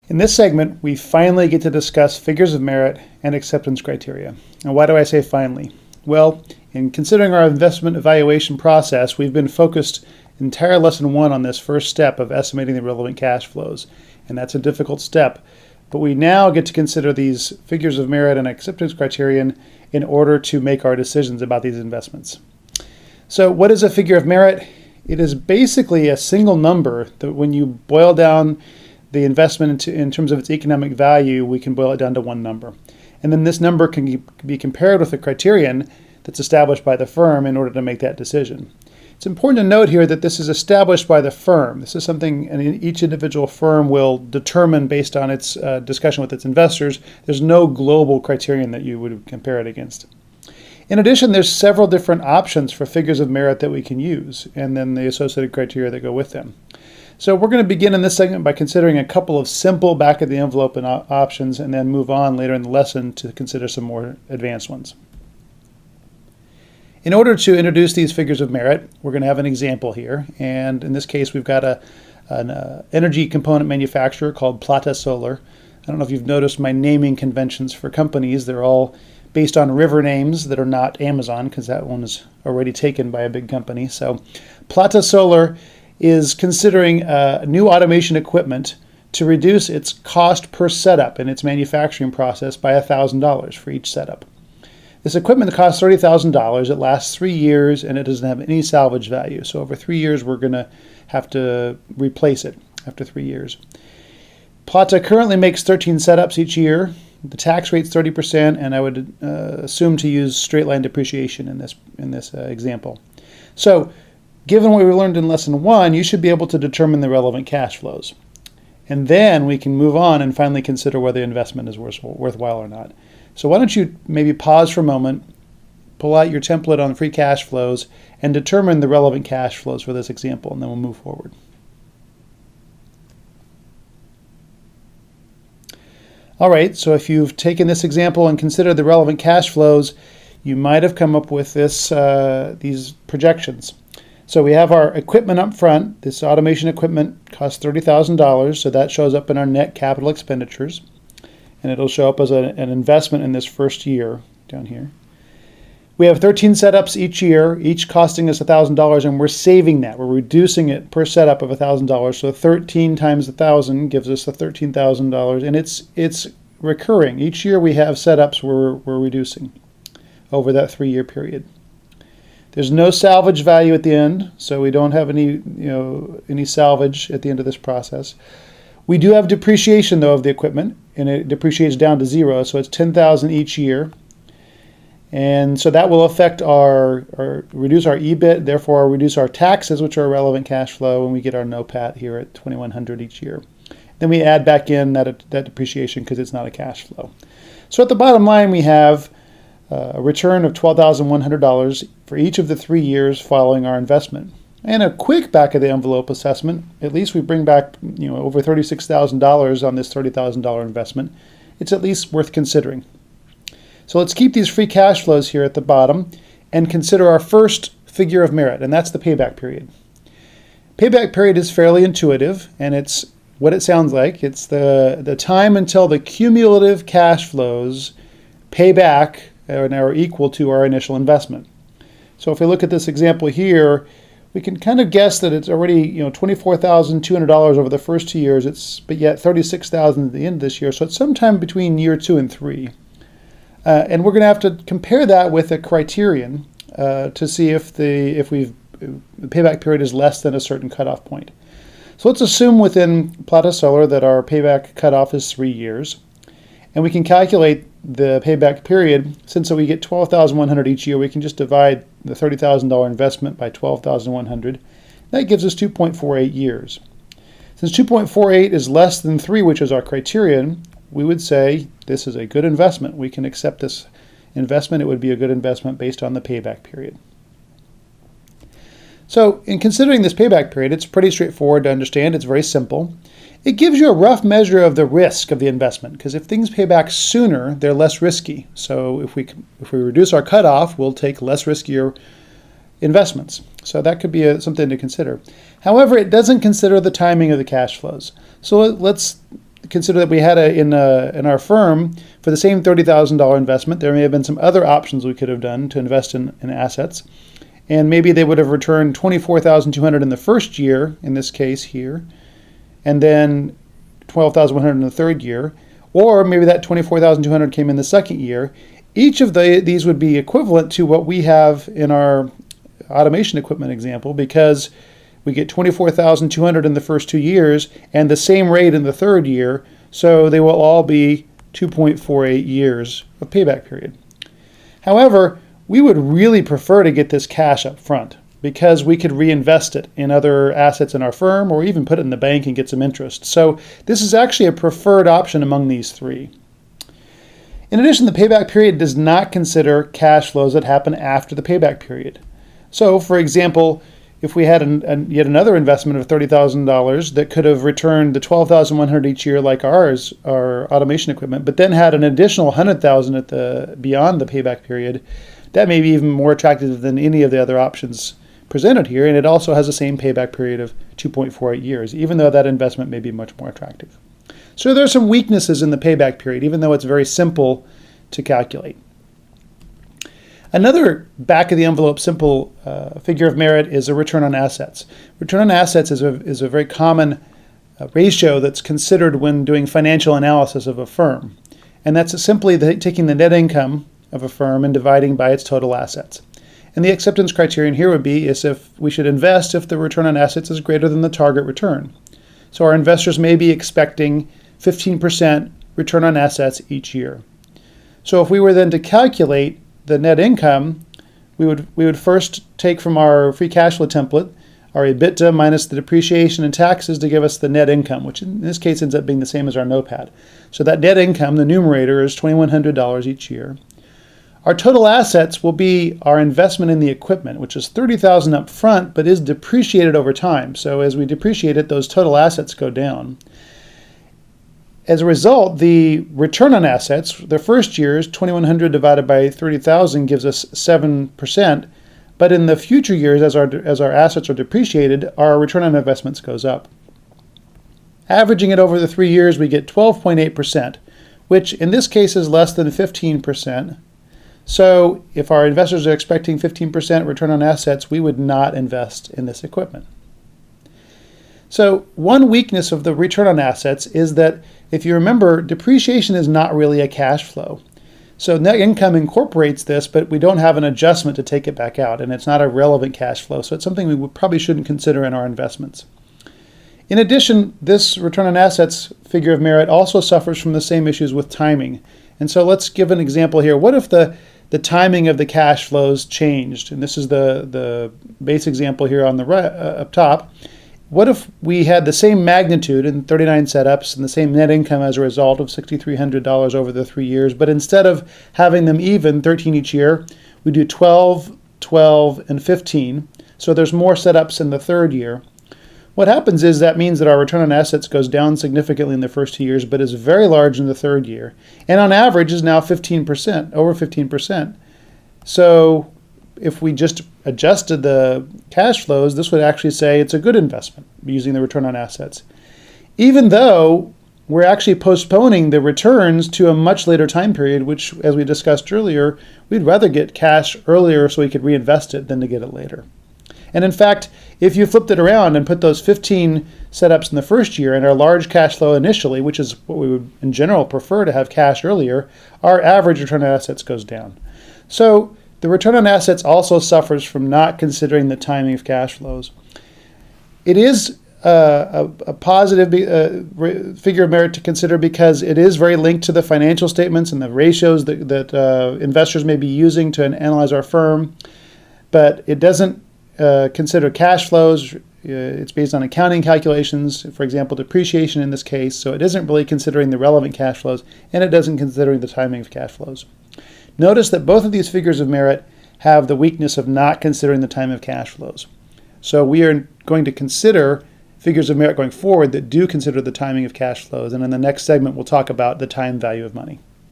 In this segment, we finally get to discuss figures of merit and acceptance criteria. And why do I say finally? Well, in considering our investment evaluation process, we've been focused entire lesson one on this first step of estimating the relevant cash flows. And that's a difficult step. But we now get to consider these figures of merit and acceptance criterion in order to make our decisions about these investments. So what is a figure of merit? It is basically a single number that when you boil down the investment in terms of its economic value, we can boil it down to one number. And then this number can be compared with a criterion that's established by the firm in order to make that decision. It's important to note here that this is established by the firm. This is something each individual firm will determine based on its discussion with its investors. There's no global criterion that you would compare it against. In addition, there's several different options for figures of merit that we can use, and then the associated criteria that go with them. So we're going to begin in this segment by considering a couple of simple back-of-the-envelope options and then move on later in the lesson to consider some more advanced ones. In order to introduce these figures of merit, we're going to have an example here. And in this case, we've got an energy component manufacturer called Plata Solar. I don't know if you've noticed my naming conventions for companies. They're all based on river names that are not Amazon, because that one is already taken by a big company. So Plata Solar is considering new automation equipment to reduce its cost per setup in its manufacturing process by $1,000 for each setup. This equipment costs $30,000, it lasts 3 years, and it doesn't have any salvage value. So over 3 years, we're going to have to replace it after 3 years. Plata currently makes 13 setups each year. The tax rate's 30%, and I would assume to use straight-line depreciation in this example. So, given what we learned in lesson one, you should be able to determine the relevant cash flows. And then we can move on and finally consider whether the investment is worthwhile or not. So why don't you maybe pause for a moment, pull out your template on free cash flows, and determine the relevant cash flows for this example, and then we'll move forward. All right, so if you've taken this example and considered the relevant cash flows, you might have come up with these projections. So we have our equipment up front. This automation equipment costs $30,000, so that shows up in our net capital expenditures. And it'll show up as an investment in this first year down here. We have 13 setups each year, each costing us $1,000, and we're saving that. We're reducing it per setup of $1,000. So 13 times 1,000 gives us the $13,000, and it's recurring. Each year we have setups we're reducing over that 3-year period. There's no salvage value at the end, so we don't have any salvage at the end of this process. We do have depreciation, though, of the equipment, and it depreciates down to 0, so it's $10,000 each year. And so that will affect reduce our EBIT, therefore reduce our taxes, which are a relevant cash flow, and we get our NOPAT here at $2,100 each year. Then we add back in that depreciation because it's not a cash flow. So at the bottom line, we have a return of $12,100 for each of the 3 years following our investment. And a quick back-of-the-envelope assessment, at least we bring back over $36,000 on this $30,000 investment. It's at least worth considering. So let's keep these free cash flows here at the bottom and consider our first figure of merit, and that's the payback period. Payback period is fairly intuitive, and it's what it sounds like. It's the time until the cumulative cash flows pay back and are equal to our initial investment. So if we look at this example here, we can kind of guess that it's already $24,200 over the first 2 years, but yet $36,000 at the end of this year. So it's sometime between year 2 and 3. And we're going to have to compare that with a criterion to see if the payback period is less than a certain cutoff point. So let's assume within Plata Solar that our payback cutoff is 3 years. And we can calculate the payback period. Since we get $12,100 each year, we can just divide the $30,000 investment by $12,100. That gives us 2.48 years. Since 2.48 is less than 3, which is our criterion, we would say this is a good investment. We can accept this investment. It would be a good investment based on the payback period. So in considering this payback period, it's pretty straightforward to understand. It's very simple. It gives you a rough measure of the risk of the investment, because if things pay back sooner, they're less risky. So if we reduce our cutoff, we'll take less riskier investments. So that could be something to consider. However, it doesn't consider the timing of the cash flows. So let's consider that we had in our firm, for the same $30,000 investment, there may have been some other options we could have done to invest in assets. And maybe they would have returned $24,200 in the first year, in this case here, and then $12,100 in the third year. Or maybe that $24,200 came in the second year. Each of these would be equivalent to what we have in our automation equipment example, because we get $24,200 in the first 2 years and the same rate in the third year, so they will all be 2.48 years of payback period. However, we would really prefer to get this cash up front because we could reinvest it in other assets in our firm or even put it in the bank and get some interest. So this is actually a preferred option among these three. In addition, the payback period does not consider cash flows that happen after the payback period. So, for example, if we had yet another investment of $30,000 that could have returned the $12,100 each year like ours, our automation equipment, but then had an additional $100,000 beyond the payback period, that may be even more attractive than any of the other options presented here, and it also has the same payback period of 2.48 years, even though that investment may be much more attractive. So there are some weaknesses in the payback period, even though it's very simple to calculate. Another back-of-the-envelope simple figure of merit is a return on assets. Return on assets is a very common ratio that's considered when doing financial analysis of a firm. And that's simply taking the net income of a firm and dividing by its total assets. And the acceptance criterion here would be is if we should invest if the return on assets is greater than the target return. So our investors may be expecting 15% return on assets each year. So if we were then to calculate the net income, we would first take from our free cash flow template our EBITDA minus the depreciation and taxes to give us the net income, which in this case ends up being the same as our notepad. So that net income, the numerator, is $2,100 each year. Our total assets will be our investment in the equipment, which is $30,000 up front, but is depreciated over time. So as we depreciate it, those total assets go down. As a result, the return on assets, the first year's 2,100 divided by 30,000 gives us 7%. But in the future years, as our assets are depreciated, our return on investments goes up. Averaging it over the 3 years, we get 12.8%, which in this case is less than 15%. So if our investors are expecting 15% return on assets, we would not invest in this equipment. So one weakness of the return on assets is that, if you remember, depreciation is not really a cash flow. So net income incorporates this, but we don't have an adjustment to take it back out, and it's not a relevant cash flow. So it's something we probably shouldn't consider in our investments. In addition, this return on assets figure of merit also suffers from the same issues with timing. And so let's give an example here. What if the timing of the cash flows changed? And this is the base example here on the right, up top. What if we had the same magnitude in 39 setups and the same net income as a result of $6,300 over the 3 years, but instead of having them even, 13 each year, we do 12, 12, and 15. So there's more setups in the third year. What happens is that means that our return on assets goes down significantly in the first 2 years, but is very large in the third year. And on average is now 15%, over 15%. So if we just adjusted the cash flows, this would actually say it's a good investment using the return on assets, even though we're actually postponing the returns to a much later time period, which, as we discussed earlier, we'd rather get cash earlier so we could reinvest it than to get it later. And in fact, if you flipped it around and put those 15 setups in the first year and our large cash flow initially, which is what we would in general prefer to have cash earlier, our average return on assets goes down. So the return on assets also suffers from not considering the timing of cash flows. It is a positive figure of merit to consider because it is very linked to the financial statements and the ratios that investors may be using to analyze our firm, but it doesn't consider cash flows. It's based on accounting calculations, for example, depreciation in this case, so it isn't really considering the relevant cash flows, and it doesn't considering the timing of cash flows. Notice that both of these figures of merit have the weakness of not considering the time of cash flows. So we are going to consider figures of merit going forward that do consider the timing of cash flows, and in the next segment we'll talk about the time value of money.